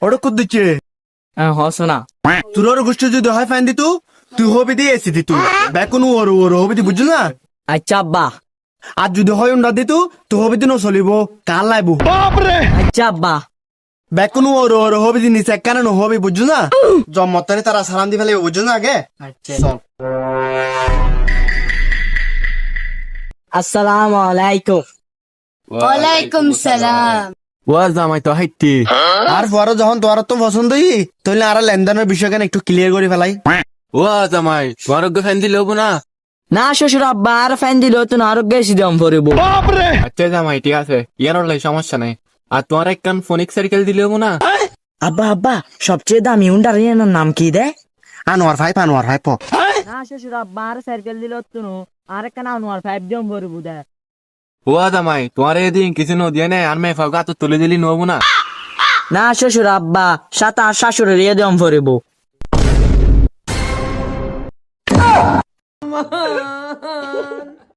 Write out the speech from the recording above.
ওটা কত দিচ্ছে হসনা তোর ওর গোষ্ঠী যদি হয় ফাইন দিতু তুই হবি দিয়ে এসি দিতু বেকুন ওর ওর হবি দি বুঝছো না আচ্ছা আব্বা আর যদি হয় উন্ডা দিতু তুই হবি দিনও চলিব কার লাইবো আচ্ছা আব্বা বেকুন ওর ওর হবি দি নিচে কেন হবি বুঝছো না জম্মতারে তারা সালাম দি ফেলে বুঝছো না আগে চল আসসালামু আলাইকুম ওয়ালাইকুম সালাম ওয়া জামাই তো হাইতি আর পরে যখন তোর তো পছন্দই তাহলে আর লেনদেনের বিষয় কেন একটু ক্লিয়ার করে ফেলাই ওয়া জামাই তোমার ফ্যান দিলে হবো না না শ্বশুর আব্বা আর ফ্যান দিল তো আরোগ্য এসে দাম পড়ব আচ্ছা জামাই ঠিক আছে ইয়ার লাই সমস্যা নাই আর তোমার একখান ফোনিক সাইকেল দিলে হবো না আব্বা আব্বা সবচেয়ে দামি উন্ডার নাম কি দে আনোয়ার ভাই প না শ্বশুর আব্বা আর সাইকেল দিল তো আর একটা আনোয়ার 5 দাম পড়ব দে ওয়া জামাই তোমার এদিন কিছু নদিয়ে নেই আর মেয়ে ফাঁকা তো তুলে দিলি নবো না না শ্বশুর আব্বা সাত আর শাশুড়ের ইয়ে দাম পড়ব